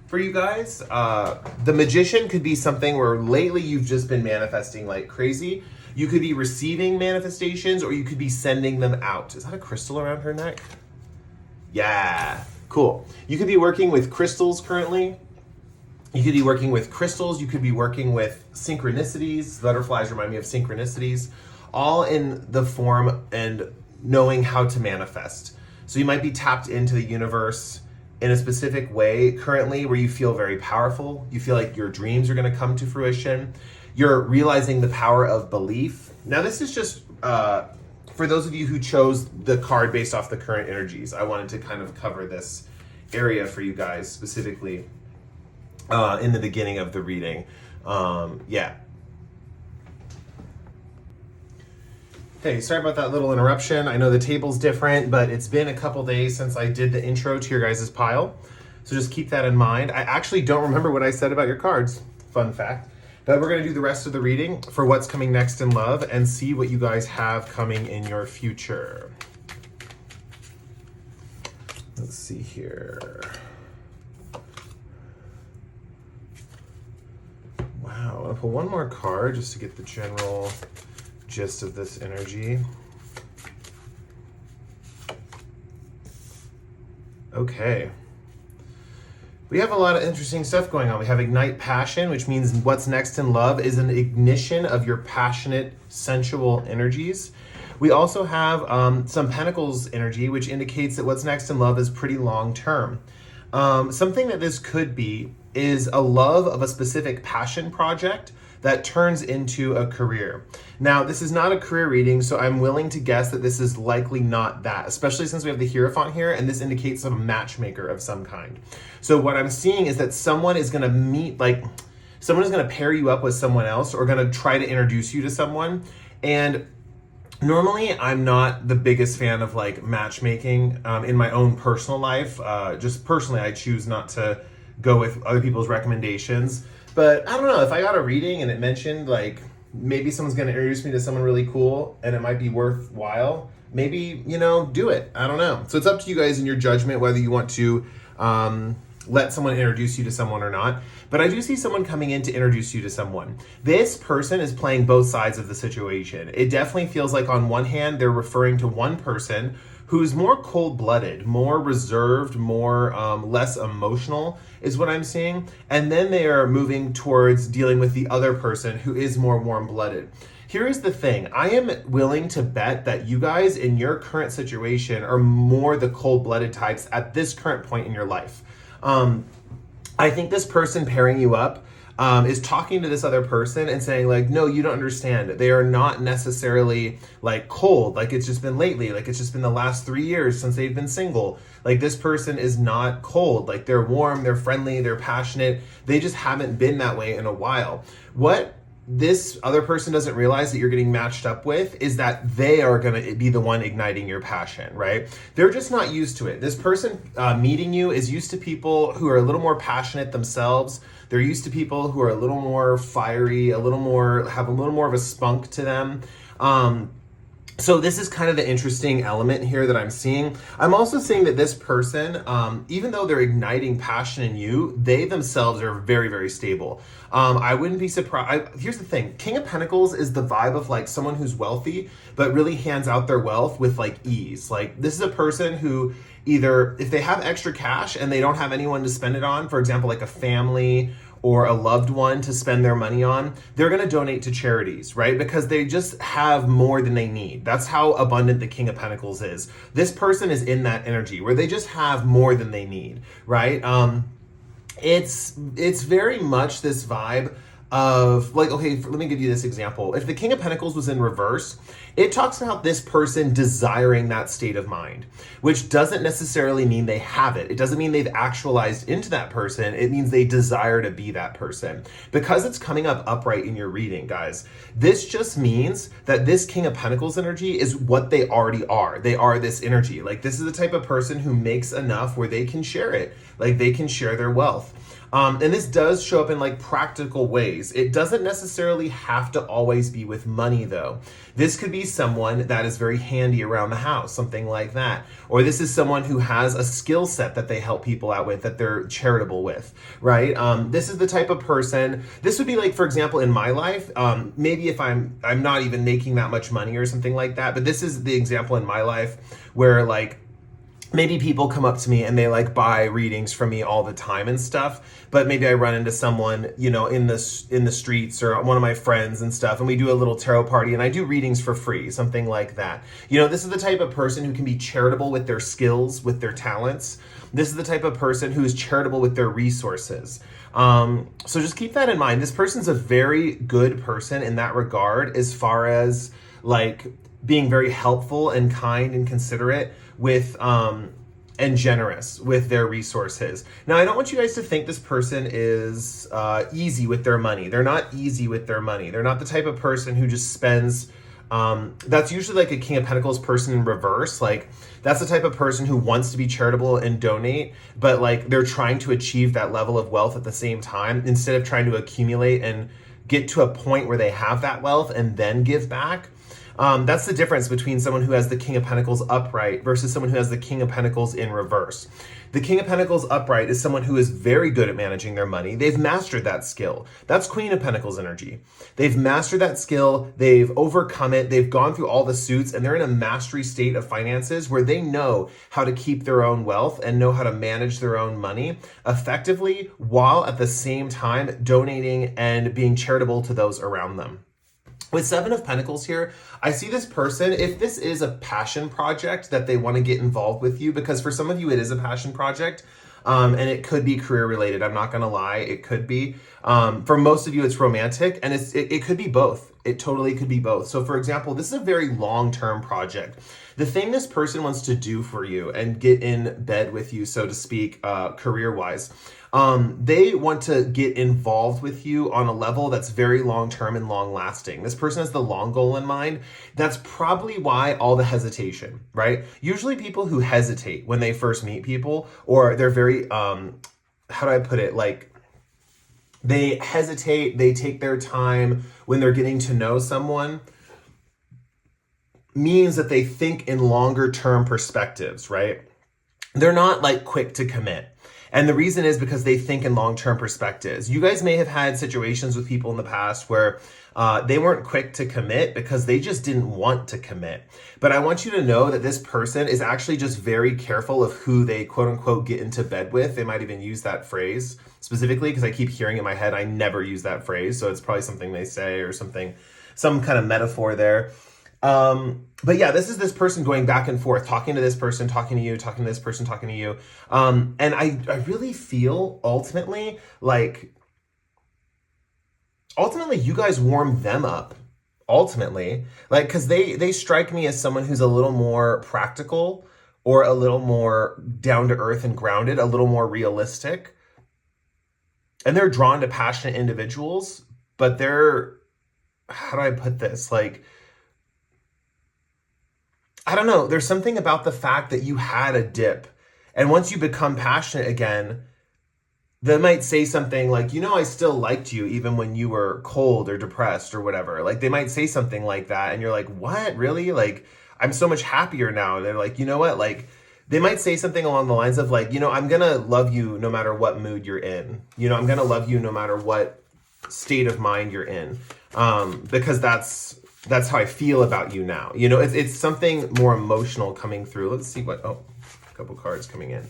for you guys. The magician could be something where lately you've just been manifesting like crazy. You could be receiving manifestations or you could be sending them out. Is that a crystal around her neck? Yeah, cool. You could be working with crystals currently. You could be working with crystals. You could be working with synchronicities. Butterflies remind me of synchronicities, all in the form and knowing how to manifest. So you might be tapped into the universe in a specific way currently where you feel very powerful. You feel like your dreams are going to come to fruition. You're realizing the power of belief. Now, this is just for those of you who chose the card based off the current energies. I wanted to kind of cover this area for you guys specifically in the beginning of the reading. Yeah. Hey, sorry about that little interruption. I know the table's different, but it's been a couple days since I did the intro to your guys' pile. So just keep that in mind. I actually don't remember what I said about your cards. Fun fact. But we're going to do the rest of the reading for what's coming next in love and see what you guys have coming in your future. Let's see here. Wow, I'll pull one more card just to get the general gist of this energy. Okay. We have a lot of interesting stuff going on. We have Ignite Passion, which means what's next in love is an ignition of your passionate, sensual energies. We also have some Pentacles energy, which indicates that what's next in love is pretty long term. Something that this could be is a love of a specific passion project that turns into a career. Now, this is not a career reading, so I'm willing to guess that this is likely not that, especially since we have the Hierophant here, and this indicates a matchmaker of some kind. So what I'm seeing is that someone is gonna someone is gonna pair you up with someone else or gonna try to introduce you to someone. And normally, I'm not the biggest fan of like matchmaking in my own personal life. Just personally, I choose not to go with other people's recommendations. But I don't know, if I got a reading and it mentioned like maybe someone's going to introduce me to someone really cool and it might be worthwhile, maybe, do it. I don't know. So it's up to you guys in your judgment whether you want to let someone introduce you to someone or not. But I do see someone coming in to introduce you to someone. This person is playing both sides of the situation. It definitely feels like on one hand, they're referring to one person who's more cold-blooded, more reserved, more less emotional is what I'm seeing. And then they are moving towards dealing with the other person who is more warm-blooded. Here is the thing. I am willing to bet that you guys in your current situation are more the cold-blooded types at this current point in your life. I think this person pairing you up is talking to this other person and saying like, no, you don't understand. They are not necessarily like cold, like it's just been lately, like it's just been the last 3 years since they've been single. Like this person is not cold, like they're warm, they're friendly, they're passionate. They just haven't been that way in a while. What this other person doesn't realize that you're getting matched up with is that they are going to be the one igniting your passion, right? They're just not used to it. This person meeting you is used to people who are a little more passionate themselves. They're used to people who are a little more fiery, have a little more of a spunk to them. So this is kind of the interesting element here that I'm seeing. I'm also seeing that this person, even though they're igniting passion in you, they themselves are very, very stable. I wouldn't be surprised. Here's the thing. King of Pentacles is the vibe of like someone who's wealthy, but really hands out their wealth with like ease. Like this is a person who either, if they have extra cash and they don't have anyone to spend it on, for example, like a family or a loved one to spend their money on, they're going to donate to charities, right? Because they just have more than they need. That's how abundant the King of Pentacles is. This person is in that energy where they just have more than they need, right? It's very much this vibe of like, okay, let me give you this example. If the King of Pentacles was in reverse, it talks about this person desiring that state of mind, which doesn't necessarily mean they have it. It doesn't mean they've actualized into that person. It means they desire to be that person. Because it's coming up upright in your reading, guys, this just means that this King of Pentacles energy is what they already are. They are this energy. Like this is the type of person who makes enough where they can share it. Like they can share their wealth. And this does show up in like practical ways. It doesn't necessarily have to always be with money though. This could be someone that is very handy around the house, something like that. Or this is someone who has a skill set that they help people out with, that they're charitable with, right? This is the type of person, this would be like, for example, in my life, maybe if I'm not even making that much money or something like that, but this is the example in my life where like, maybe people come up to me and they like buy readings from me all the time and stuff, but maybe I run into someone, you know, in the streets or one of my friends and stuff, and we do a little tarot party and I do readings for free, something like that. You know, this is the type of person who can be charitable with their skills, with their talents. This is the type of person who is charitable with their resources. So just keep that in mind. This person's a very good person in that regard, as far as like being very helpful and kind and considerate with and generous with their resources. Now, I don't want you guys to think this person is easy with their money. They're not easy with their money. They're not the type of person who just spends, that's usually like a King of Pentacles person in reverse. Like that's the type of person who wants to be charitable and donate, but like they're trying to achieve that level of wealth at the same time, instead of trying to accumulate and get to a point where they have that wealth and then give back. That's the difference between someone who has the King of Pentacles upright versus someone who has the King of Pentacles in reverse. The King of Pentacles upright is someone who is very good at managing their money. They've mastered that skill. That's Queen of Pentacles energy. They've mastered that skill. They've overcome it. They've gone through all the suits and they're in a mastery state of finances where they know how to keep their own wealth and know how to manage their own money effectively, while at the same time donating and being charitable to those around them. With Seven of Pentacles here, I see this person, if this is a passion project that they want to get involved with you, because for some of you it is a passion project, and it could be career related. I'm not going to lie, it could be. For most of you, it's romantic, and it could be both. It totally could be both. So for example, this is a very long-term project. The thing this person wants to do for you and get in bed with you, so to speak, career-wise, they want to get involved with you on a level that's very long-term and long-lasting. This person has the long goal in mind. That's probably why all the hesitation, right? Usually people who hesitate when they first meet people, or they're very, how do I put it? Like, they hesitate, they take their time when they're getting to know someone, means that they think in longer term perspectives, right? They're not like quick to commit. And the reason is because they think in long-term perspectives. You guys may have had situations with people in the past where they weren't quick to commit because they just didn't want to commit. But I want you to know that this person is actually just very careful of who they quote unquote get into bed with. They might even use that phrase specifically because I keep hearing in my head, I never use that phrase. So it's probably something they say or something, some kind of metaphor there. But yeah, this is this person going back and forth, talking to this person, talking to you, talking to this person, talking to you. And I really feel ultimately you guys warm them up. Ultimately, like, cause they strike me as someone who's a little more practical or a little more down to earth and grounded, a little more realistic. And they're drawn to passionate individuals, but they're how do I put this? Like, I don't know. There's something about the fact that you had a dip. And once you become passionate again, they might say something like, I still liked you even when you were cold or depressed or whatever. Like, they might say something like that. And you're like, what? Really? Like, I'm so much happier now. And they're like, you know what? Like, they might say something along the lines of like, I'm going to love you no matter what mood you're in. I'm going to love you no matter what state of mind you're in. Because that's how I feel about you now. It's something more emotional coming through. Let's see a couple cards coming in.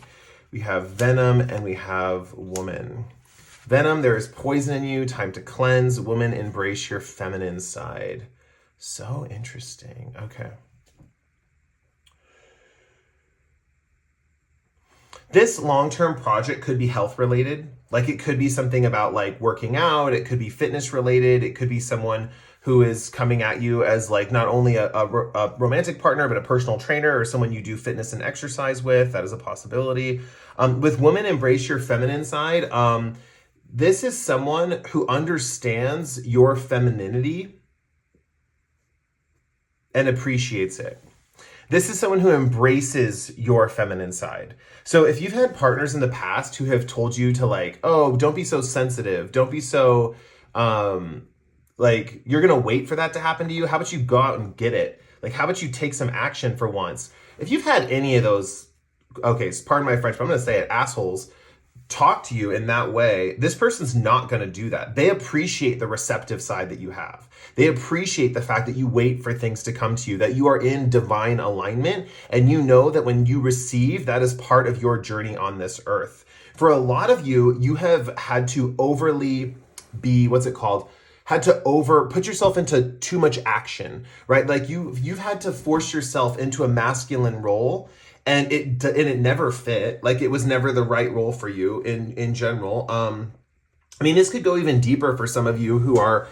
We have Venom and we have Woman. Venom, there is poison in you, time to cleanse. Woman, embrace your feminine side. So interesting. Okay. This long-term project could be health related. Like, it could be something about like working out. It could be fitness related. It could be someone who is coming at you as like not only a romantic partner, but a personal trainer or someone you do fitness and exercise with. That is a possibility. With Woman, embrace your feminine side. This is someone who understands your femininity and appreciates it. This is someone who embraces your feminine side. So if you've had partners in the past who have told you to like, oh, don't be so sensitive. Don't be so, like, you're going to wait for that to happen to you. How about you go out and get it? Like, how about you take some action for once? If you've had any of those, okay, pardon my French, but I'm going to say it, assholes, talk to you in that way, this person's not going to do that. They appreciate the receptive side that you have. They appreciate the fact that you wait for things to come to you, that you are in divine alignment, and you know that when you receive, that is part of your journey on this earth. For a lot of you, you have had to overly be, had to put yourself into too much action, right? Like you've had to force yourself into a masculine role, and it never fit. Like, it was never the right role for you in general. I mean, this could go even deeper for some of you who are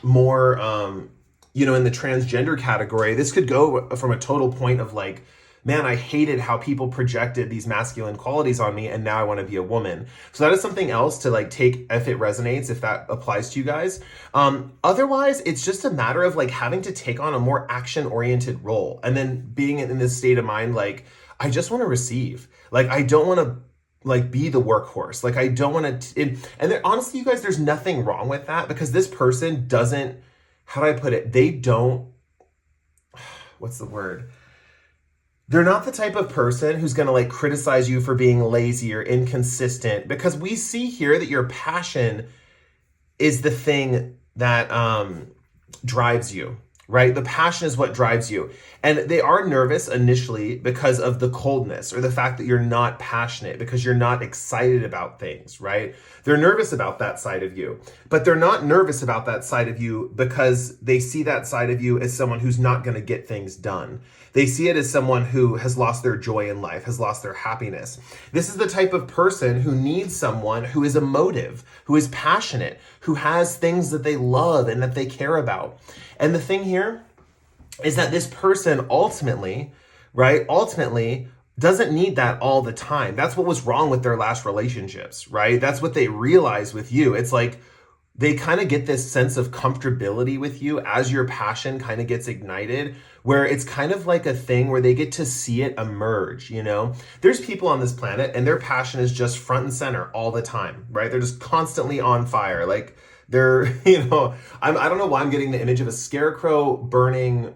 more in the transgender category. This could go from a total point of like, man, I hated how people projected these masculine qualities on me, and now I want to be a woman. So that is something else to like take if it resonates, if that applies to you guys. Otherwise, it's just a matter of like having to take on a more action-oriented role, and then being in this state of mind, like, I just want to receive. Like, I don't want to like be the workhorse. Like, I don't want to, and there, honestly, you guys, there's nothing wrong with that, because this person doesn't, how do I put it? They don't, what's the word? They're not the type of person who's going to like criticize you for being lazy or inconsistent, because we see here that your passion is the thing that drives you, right? The passion is what drives you. And they are nervous initially because of the coldness, or the fact that you're not passionate, because you're not excited about things, right? They're nervous about that side of you, but they're not nervous about that side of you because they see that side of you as someone who's not going to get things done. They see it as someone who has lost their joy in life, has lost their happiness. This is the type of person who needs someone who is emotive, who is passionate, who has things that they love and that they care about. And the thing here is that this person ultimately doesn't need that all the time. That's what was wrong with their last relationships, right? That's what they realize with you. It's like they kind of get this sense of comfortability with you as your passion kind of gets ignited, where it's kind of like a thing where they get to see it emerge, There's people on this planet and their passion is just front and center all the time, right? They're just constantly on fire. Like, they're, I don't know why I'm getting the image of a scarecrow burning.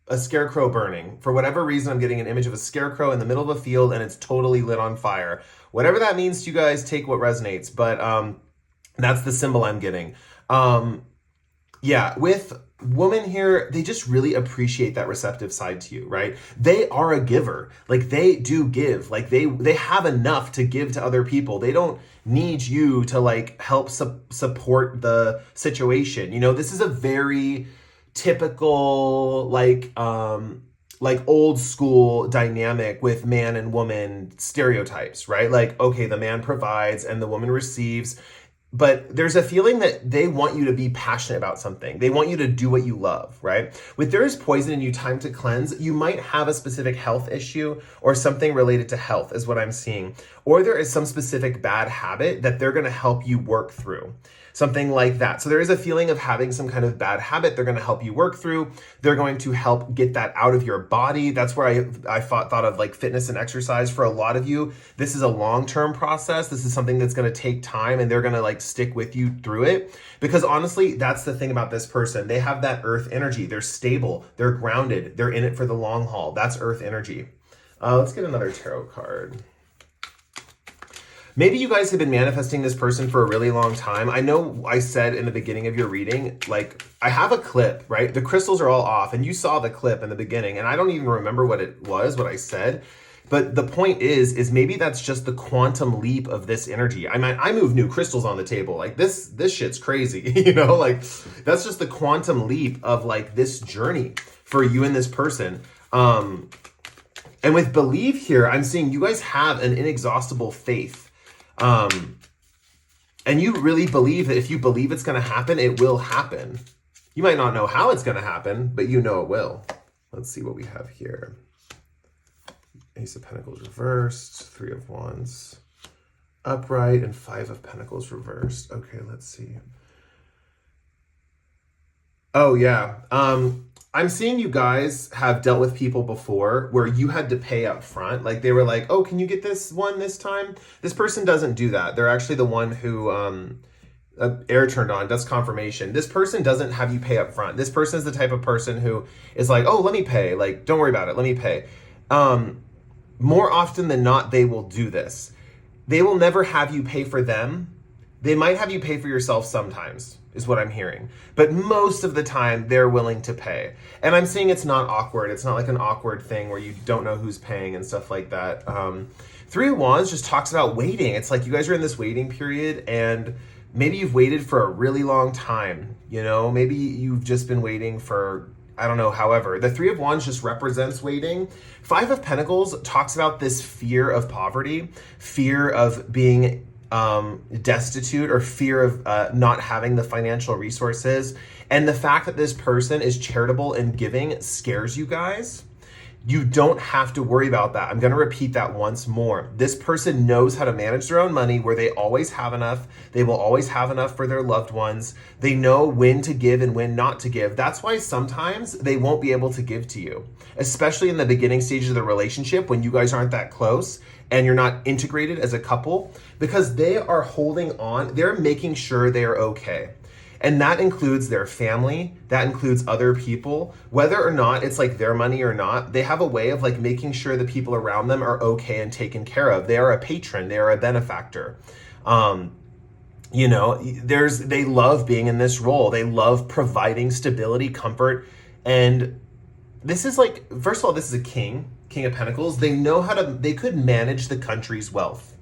For whatever reason, I'm getting an image of a scarecrow in the middle of a field and it's totally lit on fire. Whatever that means to you guys, take what resonates. But that's the symbol I'm getting. With Woman here, they just really appreciate that receptive side to you, right? They are a giver. Like, they do give. Like, they have enough to give to other people. They don't need you to like help support the situation. This is a very typical like old school dynamic with man and woman stereotypes, right? Like, okay, the man provides and the woman receives, but there's a feeling that they want you to be passionate about something. They want you to do what you love, right? With There Is Poison in You, Time to Cleanse, you might have a specific health issue or something related to health is what I'm seeing. Or there is some specific bad habit that they're going to help you work through. something like that. So there is a feeling of having some kind of bad habit they're going to help you work through. They're going to help get that out of your body. That's where I thought of like fitness and exercise for a lot of you. This is a long-term process. This is something that's going to take time, and they're going to like stick with you through it. Because honestly, that's the thing about this person. They have that earth energy. They're stable. They're grounded. They're in it for the long haul. That's earth energy. Let's get another tarot card. Maybe you guys have been manifesting this person for a really long time. I know I said in the beginning of your reading, like, I have a clip, right? The crystals are all off, and you saw the clip in the beginning, and I don't even remember what it was, what I said. But the point is maybe that's just the quantum leap of this energy. I mean, I move new crystals on the table. Like, this shit's crazy, you know? Like, that's just the quantum leap of, like, this journey for you and this person. And with believe here, I'm seeing you guys have an inexhaustible faith. And you really believe that if you believe it's going to happen, it will happen. You might not know how it's going to happen, but you know it will. Let's see what we have here. Ace of Pentacles reversed, Three of Wands upright, and Five of Pentacles reversed. Okay, let's see. Oh, yeah. I'm seeing you guys have dealt with people before where you had to pay up front. Like, they were like, oh, can you get this one this time? This person doesn't do that. They're actually the one who air turned on. That's confirmation. This person doesn't have you pay up front. This person is the type of person who is like, oh, let me pay. Like, don't worry about it. Let me pay. More often than not, they will do this. They will never have you pay for them. They might have you pay for yourself sometimes, is what I'm hearing. But most of the time, they're willing to pay. And I'm saying it's not awkward. It's not like an awkward thing where you don't know who's paying and stuff like that. Three of Wands just talks about waiting. It's like you guys are in this waiting period, and maybe you've waited for a really long time. You know, maybe you've just been waiting for, I don't know, however. The Three of Wands just represents waiting. Five of Pentacles talks about this fear of poverty, fear of being destitute, or fear of not having the financial resources. And the fact that this person is charitable and giving scares you guys. You don't have to worry about that. I'm going to repeat that once more. This person knows how to manage their own money, where they always have enough. They will always have enough for their loved ones. They know when to give and when not to give. That's why sometimes they won't be able to give to you, especially in the beginning stages of the relationship when you guys aren't that close and you're not integrated as a couple, because they are holding on. They're making sure they are okay. And that includes their family, that includes other people, whether or not it's like their money or not. They have a way of like making sure the people around them are okay and taken care of. They are a patron, they are a benefactor. You know, they love being in this role. They love providing stability, comfort. And this is like, first of all, this is a king of Pentacles. They know they could manage the country's wealth.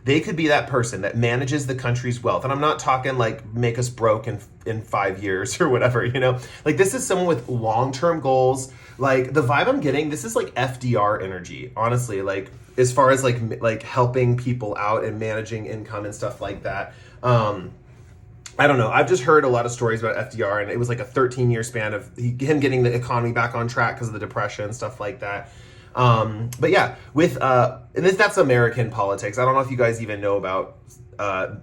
They could be that person that manages the country's wealth. And I'm not talking like make us broke in 5 years or whatever, you know? Like, this is someone with long-term goals. Like, the vibe I'm getting, this is like FDR energy, honestly, like as far as like helping people out and managing income and stuff like that. I don't know. I've just heard a lot of stories about FDR, and it was like a 13-year span of him getting the economy back on track because of the Depression and stuff like that. But yeah, that's American politics. I don't know if you guys even know about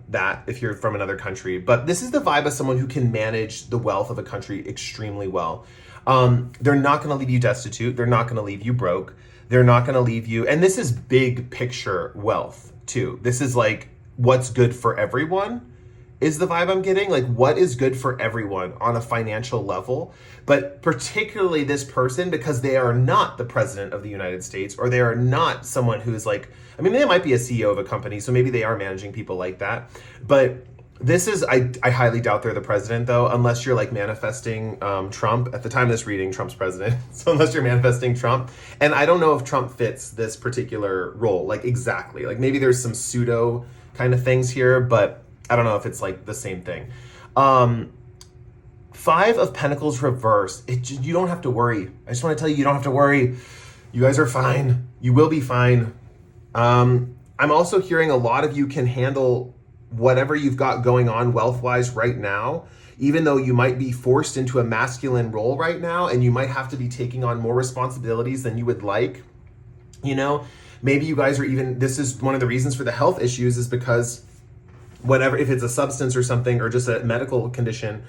that if you're from another country, but this is the vibe of someone who can manage the wealth of a country extremely well. They're not going to leave you destitute. They're not going to leave you broke. They're not going to leave you. And this is big picture wealth too. This is like what's good for everyone is the vibe I'm getting. Like, what is good for everyone on a financial level, but particularly this person, because they are not the president of the United States, or they are not someone who's like, I mean, they might be a CEO of a company, so maybe they are managing people like that. But this is, I highly doubt they're the president though, unless you're like manifesting Trump. At the time of this reading, Trump's president. So unless you're manifesting Trump, and I don't know if Trump fits this particular role, like exactly, like maybe there's some pseudo kind of things here, but I don't know if it's like the same thing. Five of Pentacles reversed. You don't have to worry. I just want to tell you, you don't have to worry. You guys are fine. You will be fine. I'm also hearing a lot of you can handle whatever you've got going on wealth-wise right now, even though you might be forced into a masculine role right now, and you might have to be taking on more responsibilities than you would like. You know, maybe you guys are even, this is one of the reasons for the health issues, is because whatever, if it's a substance or something, or just a medical condition,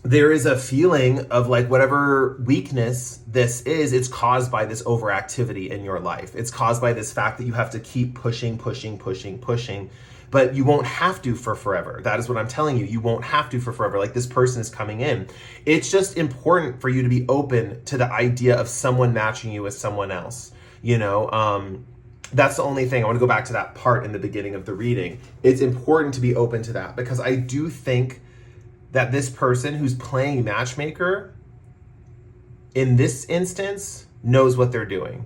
there is a feeling of like whatever weakness this is, it's caused by this overactivity in your life. It's caused by this fact that you have to keep pushing, but you won't have to for forever. That is what I'm telling you. You won't have to for forever. Like, this person is coming in. It's just important for you to be open to the idea of someone matching you with someone else. That's the only thing. I want to go back to that part in the beginning of the reading. It's important to be open to that, because I do think that this person who's playing matchmaker in this instance knows what they're doing.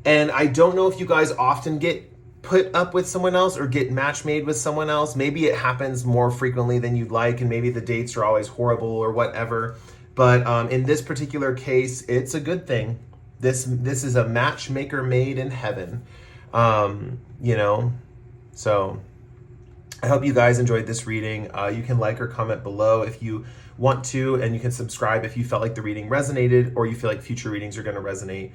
And I don't know if you guys often get put up with someone else or get match made with someone else. Maybe it happens more frequently than you'd like, and maybe the dates are always horrible or whatever. But in this particular case, it's a good thing. This is a matchmaker made in heaven. So I hope you guys enjoyed this reading. You can like or comment below if you want to, and you can subscribe if you felt like the reading resonated or you feel like future readings are going to resonate.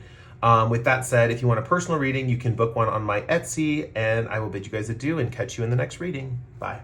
With that said, if you want a personal reading, you can book one on my Etsy, and I will bid you guys adieu and catch you in the next reading. Bye.